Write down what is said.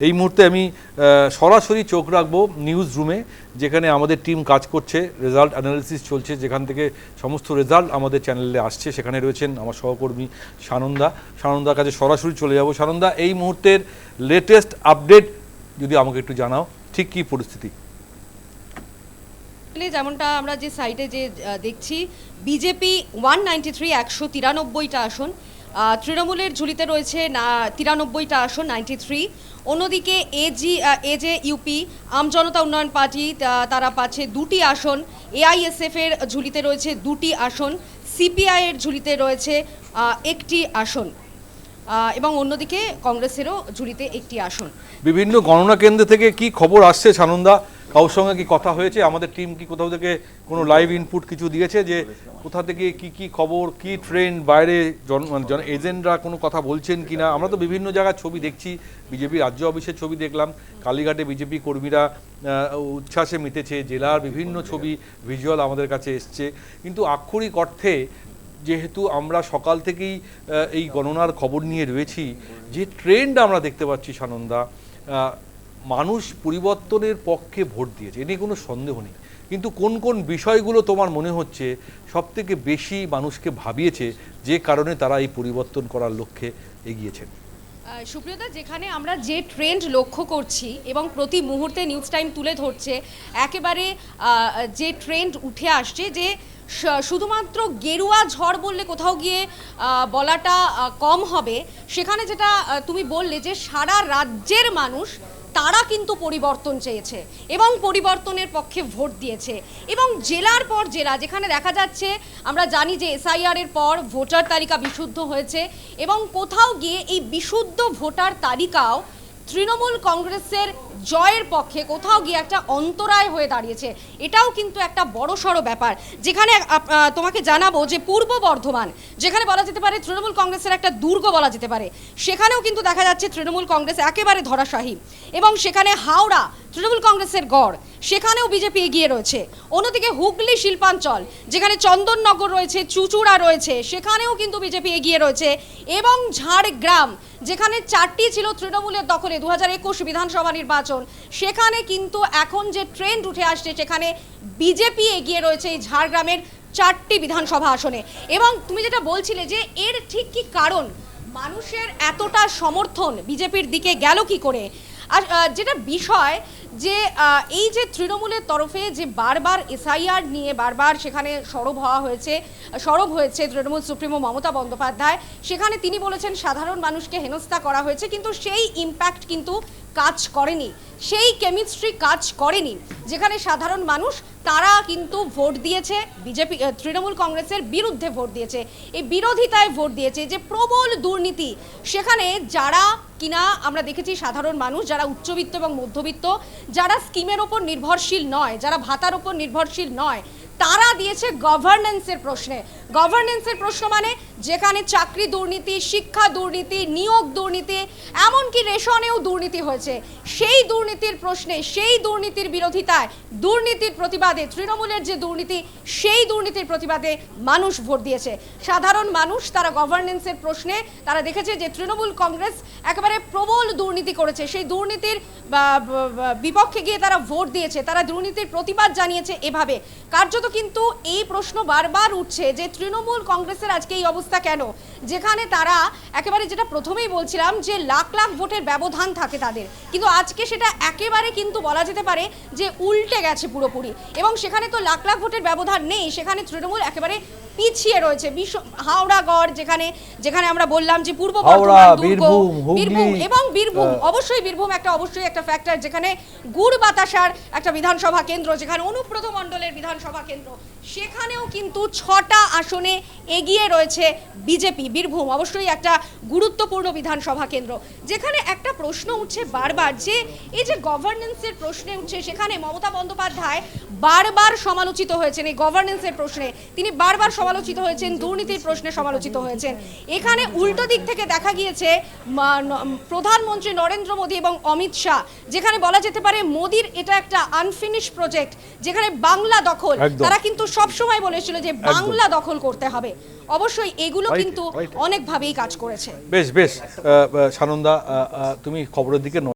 এই মুহূর্তে আমি সরাসরি চোখ রাখবো নিউজ রুমে, যেখানে আমাদের টিম কাজ করছে, রেজাল্ট অ্যানালিসিস চলছে, যেখান থেকে সমস্ত রেজাল্ট আমাদের চ্যানেলে আসছে। সেখানে রয়েছেন আমার সহকর্মী সানন্দার কাছে সরাসরি চলে যাব। সানন্দা, এই মুহূর্তের লেটেস্ট আপডেট যদি আমাকে একটু জানাও, ঠিক কী পরিস্থিতি? যেমনটা আমরা যে সাইটে যে দেখছি, বিজেপি 193 193টা আসন, তৃণমূলের ঝুলিতে রয়েছে 93টা আসন 93। অন্যদিকে এজে ইউপি আমজনতা উন্নয়ন পার্টি তারা পাচ্ছে 2টি আসন, এআইএসএফ এর ঝুলিতে রয়েছে 2টি আসন, সিপিআই এর ঝুলিতে রয়েছে 1টি আসন এবং অন্যদিকে কংগ্রেসেরও ঝুলিতে 1টি আসন। বিভিন্ন গণনা কেন্দ্র থেকে কি খবর আসছে সানন্দা? কারোর সঙ্গে কি কথা হয়েছে? আমাদের টিম কি কোথাও থেকে কোনো লাইভ ইনপুট কিছু দিয়েছে যে কোথা থেকে কি খবর, কি ট্রেন্ড, বাইরে এজেন্টরা কোনো কথা বলছেন কি না? আমরা তো বিভিন্ন জায়গার ছবি দেখছি, বিজেপি রাজ্য অফিসের ছবি দেখলাম, কালীঘাটে বিজেপি কর্মীরা উচ্ছ্বাসে মেতেছে, জেলার বিভিন্ন ছবি ভিজুয়াল আমাদের কাছে এসছে। কিন্তু আক্ষরিক অর্থে যেহেতু আমরা সকাল থেকেই এই গণনার খবর নিয়ে রয়েছি, যে ট্রেন্ড আমরা দেখতে পাচ্ছি সানন্দা, মানুষ পরিবর্তনের পক্ষে ভোট দিয়েছে, এ নিয়ে কোনো সন্দেহ নেই। কিন্তু কোন কোন বিষয়গুলো তোমার মনে হচ্ছে সবথেকে বেশি মানুষকে ভাবিয়েছে, যে কারণে তারা এই পরিবর্তন করার লক্ষ্যে এগিয়েছেন? সুপ্রিয়দা, যেখানে আমরা যে ট্রেন্ড লক্ষ্য করছি এবং প্রতি মুহূর্তে নিউজ টাইম তুলে ধরছে, একেবারে যে ট্রেন্ড উঠে আসছে, যে শুধুমাত্র গেরুয়া ঝড় বললে কোথাও গিয়ে বলাটা কম হবে। সেখানে যেটা তুমি বললে যে সারা রাজ্যের মানুষ তারা কিন্তু পরিবর্তন চেয়েছে এবং পরিবর্তনের পক্ষে ভোট দিয়েছে। এবং জেলার পর জেলা, যেখানে দেখা যাচ্ছে, আমরা জানি যে এসআইআর এর পর ভোটার তালিকা বিশুদ্ধ হয়েছে এবং কোথাও গিয়ে এই বিশুদ্ধ ভোটার তালিকাও তৃণমূল কংগ্রেসের জয়ের পক্ষে কোথাও গিয়ে একটা অন্তরায় হয়ে দাঁড়িয়েছে। এটাও কিন্তু একটা বড়সড় ব্যাপার। যেখানে তোমাকে জানাবো যে পূর্ব বর্ধমান, যেখানে বলা যেতে পারে তৃণমূল কংগ্রেসের একটা দুর্গ বলা যেতে পারে, সেখানেও কিন্তু দেখা যাচ্ছে তৃণমূল কংগ্রেস একেবারে ধরাশায়ী। এবং সেখানে হাওড়া তৃণমূল কংগ্রেসের গড়, সেখানেও বিজেপি এগিয়ে রয়েছে। অন্যদিকে হুগলি শিল্পাঞ্চল, যেখানে চন্দননগর রয়েছে, চুচুড়া রয়েছে, সেখানেও কিন্তু বিজেপি এগিয়ে রয়েছে। এবং ঝাড়গ্রাম, যেখানে 4টি ছিল তৃণমূলের দখলে 2021 বিধানসভা নির্বাচন, সেখানে কিন্তু এখন যে ট্রেন্ড উঠে আসছে, সেখানে বিজেপি এগিয়ে রয়েছে এই ঝাড়গ্রামের 4টি বিধানসভা আসনে। এবং তুমি যেটা বলছিলে যে এর ঠিক কি কারণ, মানুষের এতটা সমর্থন বিজেপির দিকে গেল কি করে, আর যেটা বিষয় যে এই যে তৃণমূলের তরফে যে বারবার এসআইআর নিয়ে বারবার সেখানে সরব হয়েছে তৃণমূল সুপ্রিমো মমতা বন্দ্যোপাধ্যায়, সেখানে তিনি বলেছেন সাধারণ মানুষকে হেনস্থা করা হয়েছে, কিন্তু সেই ইম্প্যাক্ট কিন্তু কাজ করেনি, সেই কেমিস্ট্রি কাজ করেনি। যেখানে সাধারণ মানুষ তারা কিন্তু ভোট দিয়েছে বিজেপি, তৃণমূল কংগ্রেসের বিরুদ্ধে ভোট দিয়েছে, এই বিরোধিতায় ভোট দিয়েছে। যে প্রবল দুর্নীতি, সেখানে যারা কিনা আমরা দেখেছি সাধারণ মানুষ, যারা উচ্চবিত্ত এবং মধ্যবিত্ত, যারা স্কিমের ওপর নির্ভরশীল নয়, যারা ভাতার ওপর নির্ভরশীল নয়, তারা দিয়েছে গভর্নেন্সের প্রশ্নে। গভর্নেন্সের প্রশ্ন মানে যেখানে চাকরি দুর্নীতি, শিক্ষা দুর্নীতি, নিয়োগ দুর্নীতি, এমনকি রেশনেও দুর্নীতি হয়েছে, সেই দুর্নীতির প্রশ্নে, সেই দুর্নীতির বিরোধিতায়, দুর্নীতির প্রতিবাদে, তৃণমূলের যে দুর্নীতি, সেই দুর্নীতির প্রতিবাদে মানুষ ভোট দিয়েছে। সাধারণ মানুষ তারা গভর্নেন্সের প্রশ্নে তারা দেখেছে যে তৃণমূল কংগ্রেস একেবারে প্রবল দুর্নীতি করেছে, সেই দুর্নীতির বিপক্ষে গিয়ে তারা ভোট দিয়েছে, তারা দুর্নীতির প্রতিবাদ জানিয়েছে। এভাবে কার্যত কিন্তু এই প্রশ্ন বারবার উঠছে যে তৃণমূল কংগ্রেসের আজকে এই অবস্থা কেন, যেখানে তারা একেবারে, যেটা প্রথমেই বলছিলাম, যে লাখ লাখ ভোটের ব্যবধান থাকে তাদের, কিন্তু আজকে সেটা একেবারে কিন্তু বলা যেতে পারে যে উল্টে গেছে পুরোপুরি। এবং সেখানে তো লাখ লাখ ভোটের ব্যবধান নেই, সেখানে তৃণমূল একেবারে পিছিয়ে রয়েছে। হাওড়াগড়, যেখানে আমরা বললাম যে পূর্ব বর্ধমান, বীরভূম এবং বীরভূম, অবশ্যই বীরভূম অবশ্যই একটা ফ্যাক্টর, যেখানে গুড় বাতাসার একটা বিধানসভা কেন্দ্র, যেখানে অনুব্রত মণ্ডলের বিধানসভা কেন্দ্র, সেখানেও কিন্তু 6টা আসনে এগিয়ে রয়েছে বিজেপি। বীরভূম অবশ্যই একটা গুরুত্বপূর্ণ বিধানসভা কেন্দ্র। যেখানে একটা প্রশ্ন উঠছে বারবার, যে এই যে গভর্নেন্সের প্রশ্নে উঠছে, সেখানে মমতা বন্দ্যোপাধ্যায় বারবার সমালোচিত হয়েছেন এই গভর্নেন্সের প্রশ্নে, তিনি বারবার সমালোচিত হয়েছেন, দুর্নীতির প্রশ্নে সমালোচিত হয়েছেন। এখানে উল্টো দিক থেকে দেখা গিয়েছে প্রধানমন্ত্রী নরেন্দ্র মোদী এবং অমিত শাহ, যেখানে বলা যেতে পারে মোদীর এটা একটা আনফিনিশ প্রজেক্ট, যেখানে বাংলা দখল, তারা কিন্তু সবসময় বলেছিল যে বাংলা দখল করতে হবে। অবশ্যই এগুলো কিন্তু অনেকভাবেই কাজ করেছে। বেশ সানন্দা, তুমি খবরের দিকে